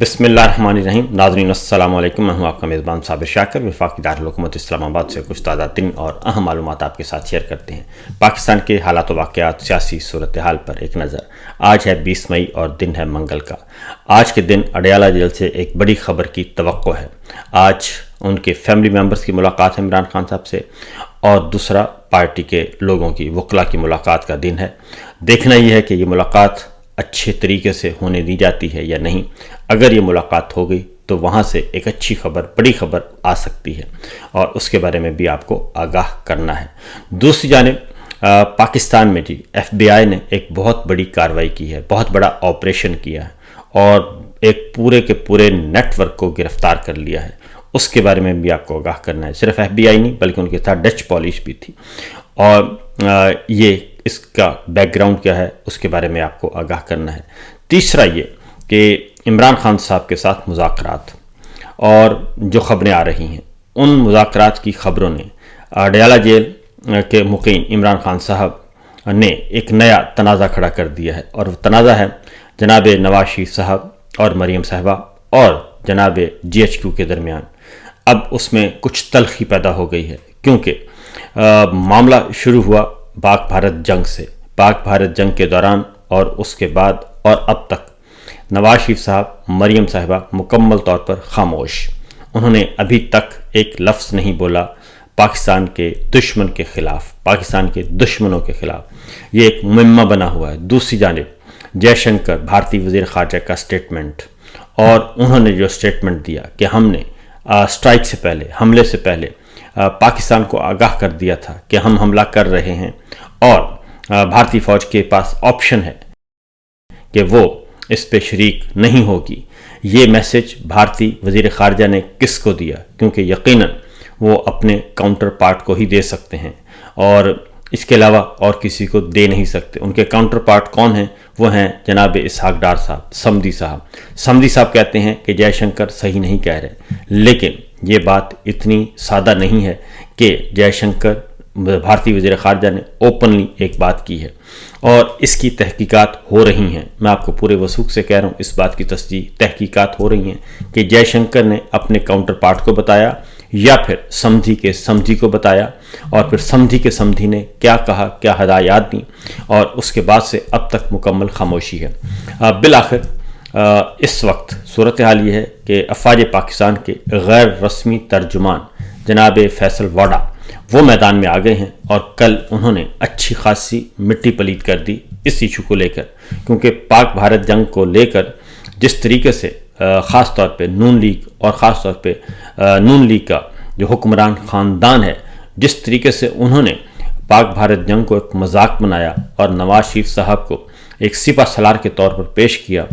بسم اللہ الرحمن الرحیم. ناظرین السلام علیکم. میں ہوں آپ کا میزبان صابر شاکر. وفاقی دارالحکومت اسلام آباد سے کچھ تازہ ترین اور اہم معلومات آپ کے ساتھ شیئر کرتے ہیں. پاکستان کے حالات و واقعات، سیاسی صورتحال پر ایک نظر. آج ہے 20 مئی اور دن ہے منگل کا. آج کے دن اڈیالہ جیل سے ایک بڑی خبر کی توقع ہے. آج ان کے فیملی ممبرز کی ملاقات ہے عمران خان صاحب سے، اور دوسرا پارٹی کے لوگوں کی وکلاء کی ملاقات کا دن ہے. دیکھنا یہ ہے کہ یہ ملاقات اچھے طریقے سے ہونے دی جاتی ہے یا نہیں. اگر یہ ملاقات ہو گئی تو وہاں سے ایک اچھی خبر، بڑی خبر آ سکتی ہے، اور اس کے بارے میں بھی آپ کو آگاہ کرنا ہے. دوسری جانب پاکستان میں ایف بی آئی نے ایک بہت بڑی کارروائی کی ہے، بہت بڑا آپریشن کیا ہے، اور ایک پورے کے پورے نیٹ ورک کو گرفتار کر لیا ہے. اس کے بارے میں بھی آپ کو آگاہ کرنا ہے. صرف ایف بی آئی نہیں بلکہ ان کے ساتھ ڈچ پالیس بھی تھی، اور یہ اس کا بیک گراؤنڈ کیا ہے اس کے بارے میں آپ کو آگاہ کرنا ہے. تیسرا یہ کہ عمران خان صاحب کے ساتھ مذاکرات، اور جو خبریں آ رہی ہیں ان مذاکرات کی خبروں نے اڈیالہ جیل کے مقیم عمران خان صاحب نے ایک نیا تنازع کھڑا کر دیا ہے. اور وہ تنازع ہے جناب نواز شریف صاحب اور مریم صاحبہ اور جناب جی ایچ کیو کے درمیان. اب اس میں کچھ تلخی پیدا ہو گئی ہے، کیونکہ معاملہ شروع ہوا پاک بھارت جنگ سے. پاک بھارت جنگ کے دوران اور اس کے بعد اور اب تک نواز شریف صاحب، مریم صاحبہ مکمل طور پر خاموش. انہوں نے ابھی تک ایک لفظ نہیں بولا پاکستان کے دشمن کے خلاف، پاکستان کے دشمنوں کے خلاف. یہ ایک مہمہ بنا ہوا ہے. دوسری جانب جے شنکر بھارتی وزیر خارجہ کا سٹیٹمنٹ، اور انہوں نے جو سٹیٹمنٹ دیا کہ ہم نے سٹرائک سے پہلے، حملے سے پہلے پاکستان کو آگاہ کر دیا تھا کہ ہم حملہ کر رہے ہیں، اور بھارتی فوج کے پاس آپشن ہے کہ وہ اس پہ شریک نہیں ہوگی. یہ میسج بھارتی وزیر خارجہ نے کس کو دیا؟ کیونکہ یقیناً وہ اپنے کاؤنٹر پارٹ کو ہی دے سکتے ہیں، اور اس کے علاوہ اور کسی کو دے نہیں سکتے. ان کے کاؤنٹر پارٹ کون ہیں؟ وہ ہیں جناب اسحاق ڈار صاحب، سمدھی صاحب. سمدھی صاحب کہتے ہیں کہ جے شنکر صحیح نہیں کہہ رہے، لیکن یہ بات اتنی سادہ نہیں ہے کہ جے شنکر، بھارتی وزیر خارجہ نے اوپنلی ایک بات کی ہے، اور اس کی تحقیقات ہو رہی ہیں. میں آپ کو پورے وثوق سے کہہ رہا ہوں، اس بات کی تصدیق، تحقیقات ہو رہی ہیں کہ جے شنکر نے اپنے کاؤنٹر پارٹ کو بتایا یا پھر سمدھی کے سمدھی کو بتایا، اور پھر سمدھی کے سمدھی نے کیا کہا، کیا ہدایات دیں، اور اس کے بعد سے اب تک مکمل خاموشی ہے. بالآخر اس وقت صورتحال یہ ہے کہ افواج پاکستان کے غیر رسمی ترجمان جناب فیصل واڈا وہ میدان میں آ گئے ہیں، اور کل انہوں نے اچھی خاصی مٹی پلید کر دی اس ایشو کو لے کر. کیونکہ پاک بھارت جنگ کو لے کر جس طریقے سے خاص طور پہ نون لیگ، اور خاص طور پہ نون لیگ کا جو حکمران خاندان ہے، جس طریقے سے انہوں نے پاک بھارت جنگ کو ایک مذاق بنایا اور نواز شریف صاحب کو ایک سپہ سالار کے طور پر پیش کیا،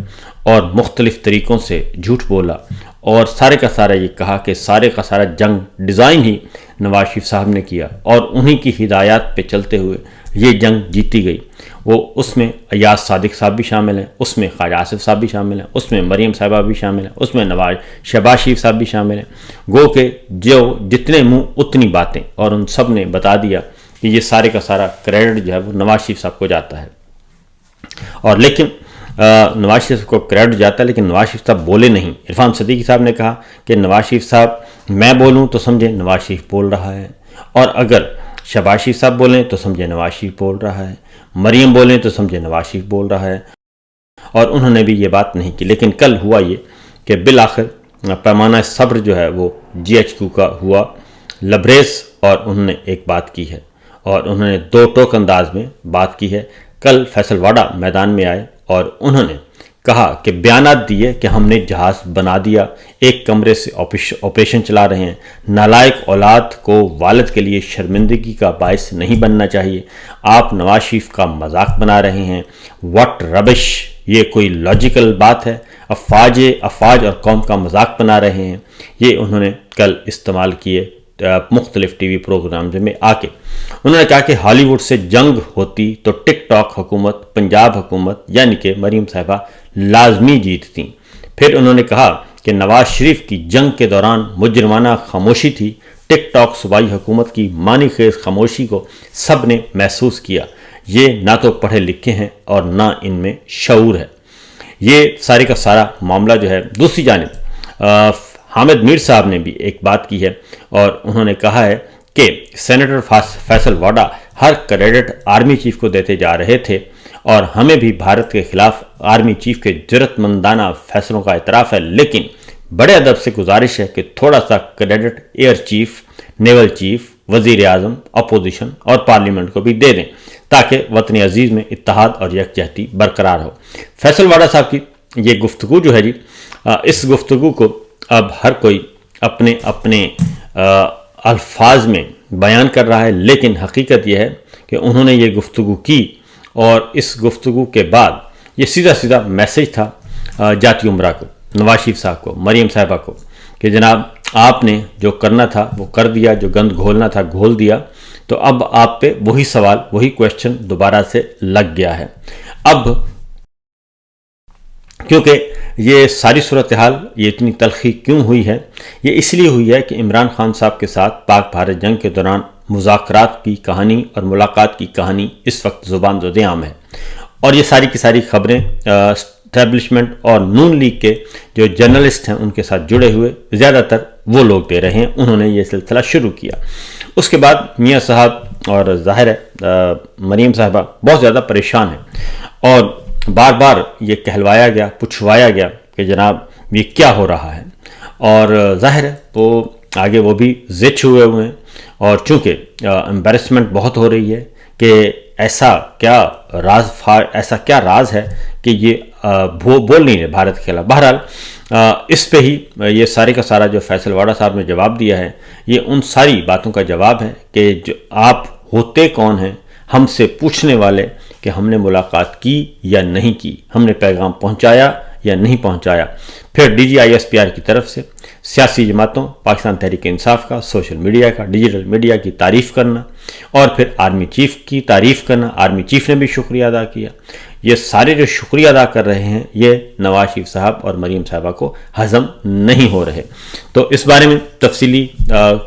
اور مختلف طریقوں سے جھوٹ بولا، اور سارے کا سارا یہ کہا کہ سارے کا سارا جنگ ڈیزائن ہی نواز شریف صاحب نے کیا، اور انہی کی ہدایات پہ چلتے ہوئے یہ جنگ جیتی گئی. وہ اس میں ایاز صادق صاحب بھی شامل ہیں، اس میں خواجہ آصف صاحب بھی شامل ہیں، اس میں مریم صاحبہ بھی شامل ہیں، اس میں شہباز شریف صاحب بھی شامل ہیں. گو کہ جو جتنے منہ اتنی باتیں، اور ان سب نے بتا دیا کہ یہ سارے کا سارا کریڈٹ جو ہے وہ نواز شریف صاحب کو جاتا ہے. اور لیکن نواز شریف کو کریڈٹ جاتا ہے، لیکن نواز شریف صاحب بولے نہیں. عرفان صدیقی صاحب نے کہا کہ نواز شریف صاحب میں بولوں تو سمجھے نواز شریف بول رہا ہے، اور اگر شہباز شریف صاحب بولیں تو سمجھے نواز شریف بول رہا ہے، مریم بولیں تو سمجھے نواز شریف بول رہا ہے. اور انہوں نے بھی یہ بات نہیں کی. لیکن کل ہوا یہ کہ بالآخر پیمانہ صبر جو ہے وہ جی ایچ کیو کا ہوا لبریز، اور انہوں نے ایک بات کی ہے، اور انہوں نے دو ٹوک انداز میں بات کی ہے. کل فیصل واڈا میدان میں آئے، اور انہوں نے کہا کہ بیانات دیے کہ ہم نے جہاز بنا دیا، ایک کمرے سے آپریشن چلا رہے ہیں. نالائق اولاد کو والد کے لیے شرمندگی کا باعث نہیں بننا چاہیے. آپ نواز شریف کا مذاق بنا رہے ہیں. واٹ ربش! یہ کوئی لاجیکل بات ہے؟ افواج اور قوم کا مذاق بنا رہے ہیں. یہ انہوں نے کل استعمال کیے مختلف ٹی وی پروگرامز میں آ کے. انہوں نے کہا کہ ہالی ووڈ سے جنگ ہوتی تو ٹک ٹاک حکومت، پنجاب حکومت یعنی کہ مریم صاحبہ لازمی جیتتی. پھر انہوں نے کہا کہ نواز شریف کی جنگ کے دوران مجرمانہ خاموشی تھی. ٹک ٹاک صوبائی حکومت کی معنی خیز خاموشی کو سب نے محسوس کیا. یہ نہ تو پڑھے لکھے ہیں اور نہ ان میں شعور ہے. یہ سارے کا سارا معاملہ جو ہے، دوسری جانب حامد میر صاحب نے بھی ایک بات کی ہے اور انہوں نے کہا ہے کہ سینیٹر فیصل واڈا ہر کریڈٹ آرمی چیف کو دیتے جا رہے تھے اور ہمیں بھی بھارت کے خلاف آرمی چیف کے جرأت مندانہ فیصلوں کا اعتراف ہے، لیکن بڑے ادب سے گزارش ہے کہ تھوڑا سا credit air chief, naval chief, وزیر اعظم، اپوزیشن اور پارلیمنٹ کو بھی دے دیں تاکہ وطن عزیز میں اتحاد اور یکجہتی برقرار ہو۔ فیصل واڈا صاحب کی یہ گفتگو جو ہے جی، اس گفتگو کو اب ہر کوئی اپنے اپنے الفاظ میں بیان کر رہا ہے، لیکن حقیقت یہ ہے کہ انہوں نے یہ گفتگو کی اور اس گفتگو کے بعد یہ سیدھا سیدھا میسیج تھا جاتی عمرہ کو، نواز شریف صاحب کو، مریم صاحبہ کو، کہ جناب آپ نے جو کرنا تھا وہ کر دیا، جو گند گھولنا تھا گھول دیا، تو اب آپ پہ وہی سوال، وہی کویشچن دوبارہ سے لگ گیا ہے۔ اب کیونکہ یہ ساری صورتحال، یہ اتنی تلخی کیوں ہوئی ہے؟ یہ اس لیے ہوئی ہے کہ عمران خان صاحب کے ساتھ پاک بھارت جنگ کے دوران مذاکرات کی کہانی اور ملاقات کی کہانی اس وقت زبان زد عام ہے، اور یہ ساری کی ساری خبریں اسٹیبلشمنٹ اور نون لیگ کے جو جرنلسٹ ہیں ان کے ساتھ جڑے ہوئے زیادہ تر وہ لوگ دے رہے ہیں۔ انہوں نے یہ سلسلہ شروع کیا۔ اس کے بعد میاں صاحب اور ظاہر ہے مریم صاحبہ بہت زیادہ پریشان ہیں اور بار بار یہ کہلوایا گیا، پوچھوایا گیا کہ جناب یہ کیا ہو رہا ہے، اور ظاہر ہے وہ آگے وہ بھی زچ ہوئے ہیں، اور چونکہ امبیرسمنٹ بہت ہو رہی ہے کہ ایسا کیا راز ہے کہ یہ بول نہیں رہے بھارت کے خلاف۔ بہرحال اس پہ ہی یہ سارے کا سارا جو فیصل واڈا صاحب نے جواب دیا ہے، یہ ان ساری باتوں کا جواب ہے کہ جو آپ ہوتے کون ہیں ہم سے پوچھنے والے کہ ہم نے ملاقات کی یا نہیں کی، ہم نے پیغام پہنچایا یا نہیں پہنچایا۔ پھر D G I S P R کی طرف سے سیاسی جماعتوں، پاکستان تحریک انصاف کا، سوشل میڈیا کا، ڈیجیٹل میڈیا کی تعریف کرنا، اور پھر آرمی چیف کی تعریف کرنا، آرمی چیف نے بھی شکریہ ادا کیا۔ یہ سارے جو شکریہ ادا کر رہے ہیں یہ نواز شریف صاحب اور مریم صاحبہ کو ہضم نہیں ہو رہے۔ تو اس بارے میں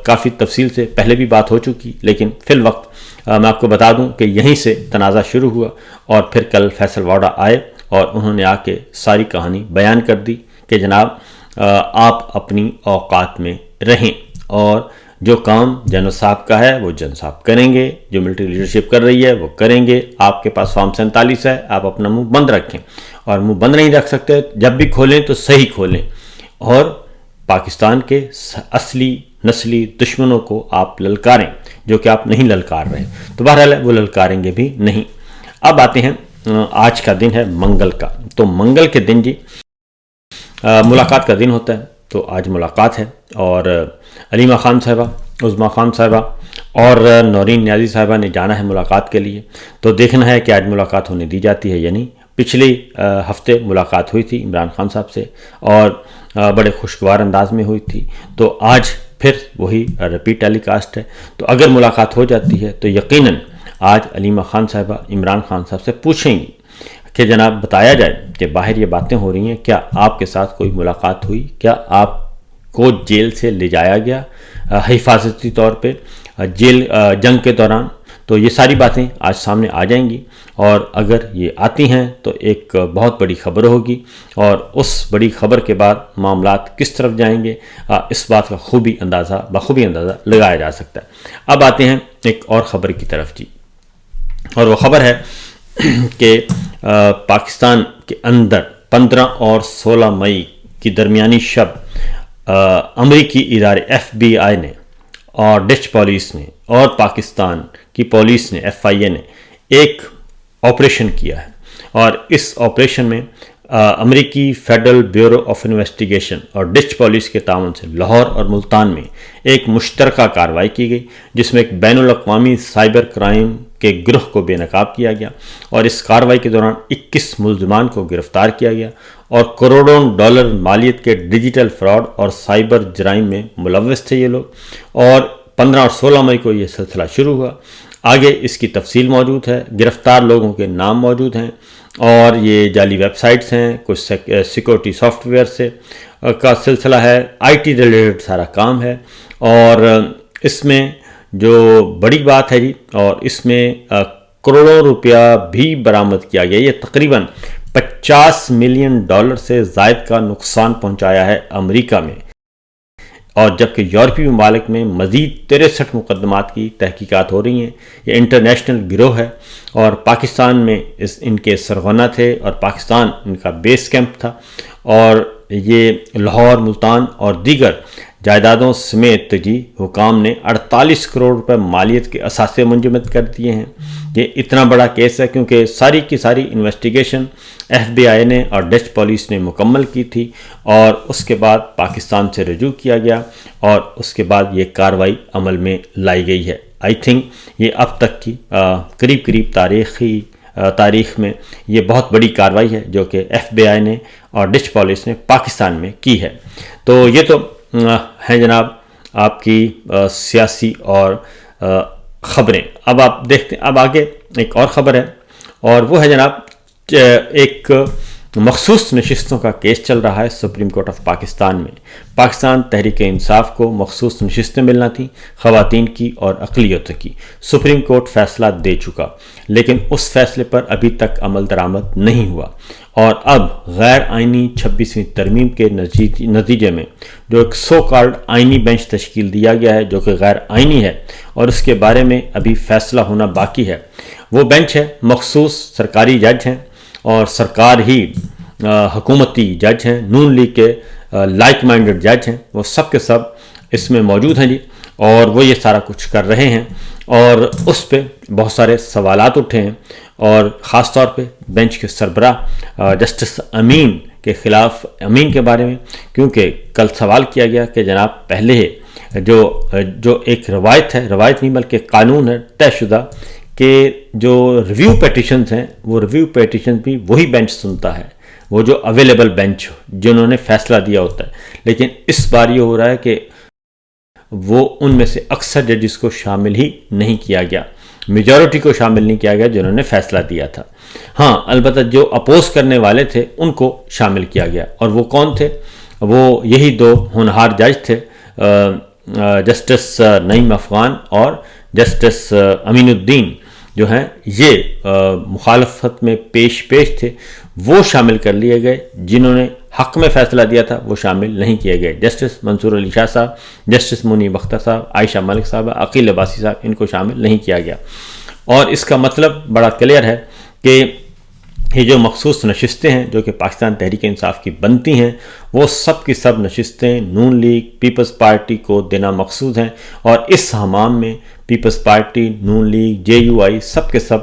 کافی تفصیل سے پہلے بھی بات ہو چکی، لیکن فی الوقت میں آپ کو بتا دوں کہ یہیں سے تنازع شروع ہوا، اور پھر کل فیصل واڈا آئے اور انہوں نے آ کے ساری کہانی بیان کر دی کہ جناب آپ اپنی اوقات میں رہیں، اور جو کام جنرل صاحب کا ہے وہ جنرل صاحب کریں گے، جو ملٹری لیڈرشپ کر رہی ہے وہ کریں گے۔ آپ کے پاس فارم 47 ہے، آپ اپنا منہ بند رکھیں، اور منہ بند نہیں رکھ سکتے جب بھی کھولیں تو صحیح کھولیں، اور پاکستان کے اصلی نسلی دشمنوں کو آپ للکاریں جو کہ آپ نہیں للکار رہے، تو بہرحال وہ للکاریں گے بھی نہیں۔ اب آتے ہیں آج کا دن ہے منگل کا، تو منگل کے دن جی ملاقات کا دن ہوتا ہے، تو آج ملاقات ہے، اور علیمہ خان صاحبہ، عظمیٰ خان صاحبہ اور نورین نیازی صاحبہ نے جانا ہے ملاقات کے لیے، تو دیکھنا ہے کہ آج ملاقات ہونے دی جاتی ہے یا نہیں۔ پچھلے ہفتے ملاقات ہوئی تھی عمران خان صاحب سے، اور بڑے خوشگوار انداز میں ہوئی تھی، تو آج پھر وہی رپیٹ ٹیلی کاسٹ ہے، تو اگر ملاقات ہو جاتی ہے تو یقیناً آج علیمہ خان صاحبہ عمران خان صاحب سے پوچھیں گی کہ جناب بتایا جائے کہ باہر یہ باتیں ہو رہی ہیں، کیا آپ کے ساتھ کوئی ملاقات ہوئی، کیا آپ کو جیل سے لے جایا گیا حفاظتی طور پہ جنگ کے دوران؟ تو یہ ساری باتیں آج سامنے آ جائیں گی، اور اگر یہ آتی ہیں تو ایک بہت بڑی خبر ہوگی، اور اس بڑی خبر کے بعد معاملات کس طرف جائیں گے اس بات کا بخوبی اندازہ لگایا جا سکتا ہے۔ اب آتے ہیں ایک اور خبر کی طرف جی، اور وہ خبر ہے کہ پاکستان کے اندر 15 اور 16 مئی کی درمیانی شب امریکی ادارے FBI نے اور ڈچ پولیس نے اور پاکستان کی پولیس نے FIA نے ایک آپریشن کیا ہے، اور اس آپریشن میں امریکی فیڈرل بیورو آف انویسٹیگیشن اور ڈچ پولیس کے تعاون سے لاہور اور ملتان میں ایک مشترکہ کارروائی کی گئی، جس میں ایک بین الاقوامی سائبر کرائم کے گروہ کو بے نقاب کیا گیا، اور اس کارروائی کے دوران 21 ملزمان کو گرفتار کیا گیا، اور کروڑوں ڈالر مالیت کے ڈیجیٹل فراڈ اور سائبر جرائم میں ملوث تھے یہ لوگ، اور 15 اور 16 مئی کو یہ سلسلہ شروع ہوا۔ آگے اس کی تفصیل موجود ہے، گرفتار لوگوں کے نام موجود ہیں، اور یہ جعلی ویب سائٹس ہیں، کچھ سیکورٹی سافٹ ویئر سے کا سلسلہ ہے، IT ریلیٹڈ سارا کام ہے، اور اس میں جو بڑی بات ہے جی، اور اس میں کروڑوں روپیہ بھی برآمد کیا گیا، یہ تقریباً $50 ملین سے زائد کا نقصان پہنچایا ہے امریکہ میں، اور جبکہ یورپی ممالک میں مزید 63 مقدمات کی تحقیقات ہو رہی ہیں۔ یہ انٹرنیشنل گروہ ہے اور پاکستان میں ان کے سرغنہ تھے، اور پاکستان ان کا بیس کیمپ تھا، اور یہ لاہور، ملتان اور دیگر جائیدادوں سمیت حکام نے 48 کروڑ روپے مالیت کے اثاثے منجمد کر دیے ہیں۔ یہ اتنا بڑا کیس ہے کیونکہ ساری کی ساری انویسٹیگیشن FBI نے اور ڈچ پولیس نے مکمل کی تھی، اور اس کے بعد پاکستان سے رجوع کیا گیا، اور اس کے بعد یہ کارروائی عمل میں لائی گئی ہے۔ آئی تھنک یہ اب تک کی قریب تاریخ میں یہ بہت بڑی کارروائی ہے جو کہ FBI نے اور ڈچ پولیس نے پاکستان میں کی ہے۔ تو یہ تو ہیں جناب آپ کی سیاسی اور خبریں۔ اب آپ دیکھتے ہیں، اب آگے ایک اور خبر ہے، اور وہ ہے جناب ایک مخصوص نشستوں کا کیس چل رہا ہے سپریم کورٹ آف پاکستان میں۔ پاکستان تحریک انصاف کو مخصوص نشستیں ملنا تھیں، خواتین کی اور اقلیتوں کی۔ سپریم کورٹ فیصلہ دے چکا، لیکن اس فیصلے پر ابھی تک عمل درآمد نہیں ہوا، اور اب غیر آئینی 26ویں ترمیم کے نتیجے میں جو ایک سو کالڈ آئینی بینچ تشکیل دیا گیا ہے جو کہ غیر آئینی ہے، اور اس کے بارے میں ابھی فیصلہ ہونا باقی ہے۔ وہ بینچ ہے، مخصوص سرکاری جج ہیں اور سرکار ہی حکومتی جج ہیں، نون لیگ کے لائک مائنڈڈ جج ہیں، وہ سب کے سب اس میں موجود ہیں اور وہ یہ سارا کچھ کر رہے ہیں، اور اس پہ بہت سارے سوالات اٹھے ہیں، اور خاص طور پہ بینچ کے سربراہ جسٹس امین کے خلاف، امین کے بارے میں، کیونکہ کل سوال کیا گیا کہ جناب پہلے جو ایک روایت ہے، روایت نہیں بلکہ قانون ہے طے شدہ، کہ جو ریویو پیٹیشنز ہیں وہ ریویو پیٹیشنز بھی وہی بینچ سنتا ہے، وہ جو اویلیبل بینچ جنہوں نے فیصلہ دیا ہوتا ہے، لیکن اس بار یہ ہو رہا ہے کہ وہ ان میں سے اکثر ججز کو شامل ہی نہیں کیا گیا، میجورٹی کو شامل نہیں کیا گیا جنہوں نے فیصلہ دیا تھا۔ ہاں البتہ جو اپوز کرنے والے تھے ان کو شامل کیا گیا، اور وہ کون تھے؟ وہ یہی دو ہونہار جج تھے، جسٹس نعیم افغان اور جسٹس امین الدین جو ہیں، یہ مخالفت میں پیش تھے، وہ شامل کر لیے گئے۔ جنہوں نے حق میں فیصلہ دیا تھا وہ شامل نہیں کیے گئے، جسٹس منصور علی شاہ صاحب، جسٹس منیب اختر صاحب، عائشہ ملک صاحب، عقیل عباسی صاحب، ان کو شامل نہیں کیا گیا۔ اور اس کا مطلب بڑا کلیئر ہے کہ یہ جو مخصوص نشستیں ہیں جو کہ پاکستان تحریک انصاف کی بنتی ہیں، وہ سب کی سب نشستیں نون لیگ، پیپلز پارٹی کو دینا مقصود ہیں، اور اس حمام میں پیپلز پارٹی، نون لیگ، JUI سب کے سب،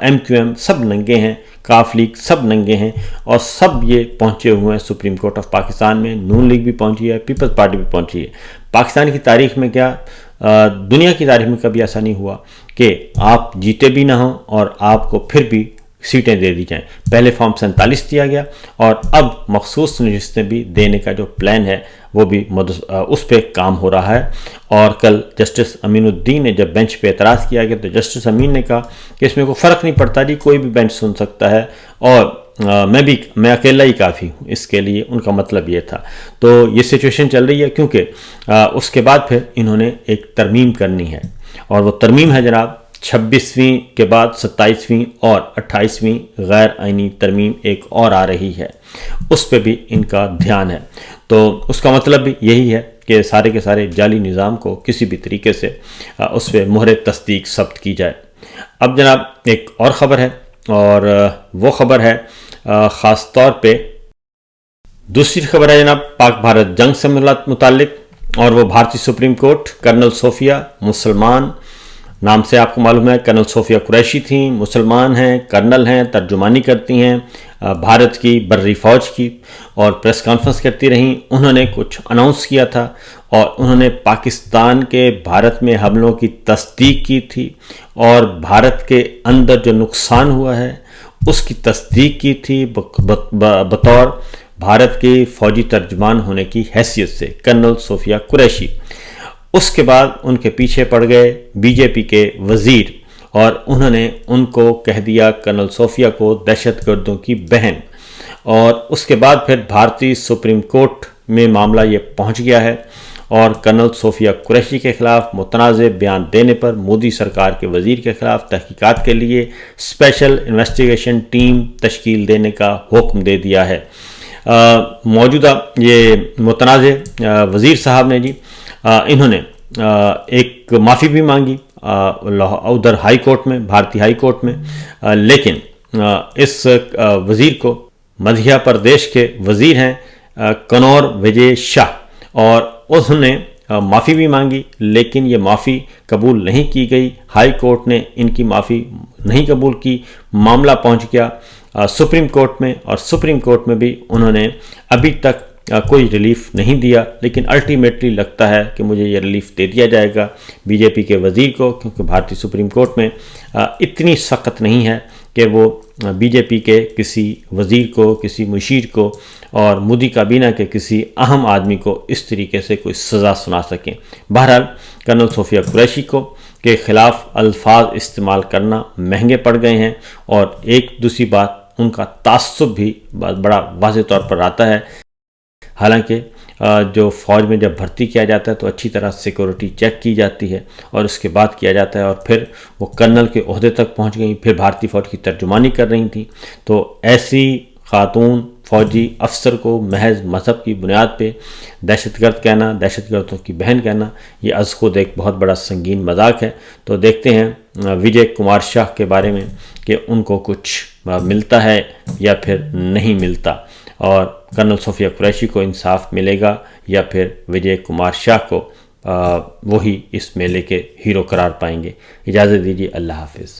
MQM سب ننگے ہیں، کاف لیگ سب ننگے ہیں، اور سب یہ پہنچے ہوئے ہیں سپریم کورٹ آف پاکستان میں۔ نون لیگ بھی پہنچی ہے، پیپلز پارٹی بھی پہنچی ہے۔ پاکستان کی تاریخ میں کیا، دنیا کی تاریخ میں کبھی ایسا نہیں ہوا کہ آپ جیتے بھی نہ ہوں اور آپ کو پھر بھی سیٹیں دے دی جائیں۔ پہلے فارم 47 دیا گیا، اور اب مخصوص نشستیں بھی دینے کا جو پلان ہے وہ بھی اس پہ کام ہو رہا ہے۔ اور کل جسٹس امین الدین نے جب بینچ پہ اعتراض کیا گیا تو جسٹس امین نے کہا کہ اس میں کوئی فرق نہیں پڑتا جی، کوئی بھی بینچ سن سکتا ہے، اور میں اکیلا ہی کافی ہوں اس کے لیے، ان کا مطلب یہ تھا۔ تو یہ سچویشن چل رہی ہے کیونکہ اس کے بعد پھر انہوں نے ایک ترمیم کرنی ہے، اور وہ ترمیم ہے جناب 26ویں کے بعد 27ویں اور 28ویں غیر آئینی ترمیم ایک اور آ رہی ہے، اس پہ بھی ان کا دھیان ہے۔ تو اس کا مطلب بھی یہی ہے کہ سارے کے سارے جعلی نظام کو کسی بھی طریقے سے اس پہ مہر تصدیق ثبت کی جائے۔ اب جناب ایک اور خبر ہے، اور وہ خبر ہے خاص طور پہ دوسری خبر ہے جناب پاک بھارت جنگ سے متعلق، اور وہ بھارتی سپریم کورٹ کرنل صوفیہ مسلمان نام سے آپ کو معلوم ہے، کرنل صوفیہ قریشی تھیں، مسلمان ہیں، کرنل ہیں، ترجمانی کرتی ہیں بھارت کی بری فوج کی، اور پریس کانفرنس کرتی رہیں۔ انہوں نے کچھ اناؤنس کیا تھا، اور انہوں نے پاکستان کے بھارت میں حملوں کی تصدیق کی تھی، اور بھارت کے اندر جو نقصان ہوا ہے اس کی تصدیق کی تھی بطور بھارت کی فوجی ترجمان ہونے کی حیثیت سے، کرنل صوفیہ قریشی۔ اس کے بعد ان کے پیچھے پڑ گئے BJP کے وزیر، اور انہوں نے ان کو کہہ دیا، کرنل صوفیہ کو، دہشت گردوں کی بہن۔ اور اس کے بعد پھر بھارتی سپریم کورٹ میں معاملہ یہ پہنچ گیا ہے، اور کرنل صوفیہ قریشی کے خلاف متنازع بیان دینے پر مودی سرکار کے وزیر کے خلاف تحقیقات کے لیے اسپیشل انویسٹیگیشن ٹیم تشکیل دینے کا حکم دے دیا ہے۔ موجودہ یہ متنازع وزیر صاحب نے انہوں نے ایک معافی بھی مانگی ادھر ہائی کورٹ میں، بھارتی ہائی کورٹ میں، لیکن اس وزیر کو مدھیہ پردیش کے وزیر ہیں کنور وجے شاہ، اور انہوں نے معافی بھی مانگی لیکن یہ معافی قبول نہیں کی گئی۔ ہائی کورٹ نے ان کی معافی نہیں قبول کی، معاملہ پہنچ گیا سپریم کورٹ میں، اور سپریم کورٹ میں بھی انہوں نے ابھی تک کوئی ریلیف نہیں دیا، لیکن الٹیمیٹلی لگتا ہے کہ مجھے یہ ریلیف دے دیا جائے گا بی جے پی کے وزیر کو، کیونکہ بھارتی سپریم کورٹ میں اتنی سخت نہیں ہے کہ وہ بی جے پی کے کسی وزیر کو، کسی مشیر کو اور مودی کابینہ کے کسی اہم آدمی کو اس طریقے سے کوئی سزا سنا سکیں۔ بہرحال کرنل صوفیہ قریشی کو کے خلاف الفاظ استعمال کرنا مہنگے پڑ گئے ہیں، اور ایک دوسری بات ان کا تعصب بھی بڑا واضح طور پر آتا ہے۔ حالانکہ جو فوج میں جب بھرتی کیا جاتا ہے تو اچھی طرح سیکورٹی چیک کی جاتی ہے اور اس کے بعد کیا جاتا ہے، اور پھر وہ کرنل کے عہدے تک پہنچ گئیں، پھر بھارتی فوج کی ترجمانی کر رہی تھیں، تو ایسی خاتون فوجی افسر کو محض مذہب کی بنیاد پہ دہشت گرد کہنا، دہشت گردوں کی بہن کہنا، یہ از خود ایک بہت بڑا سنگین مذاق ہے۔ تو دیکھتے ہیں وجے کمار شاہ کے بارے میں کہ ان کو کچھ ملتا ہے یا پھر نہیں ملتا، اور کرنل صوفیہ قریشی کو انصاف ملے گا یا پھر وجے کمار شاہ کو وہی اس میلے کے ہیرو قرار پائیں گے۔ اجازت دیجیے، اللہ حافظ۔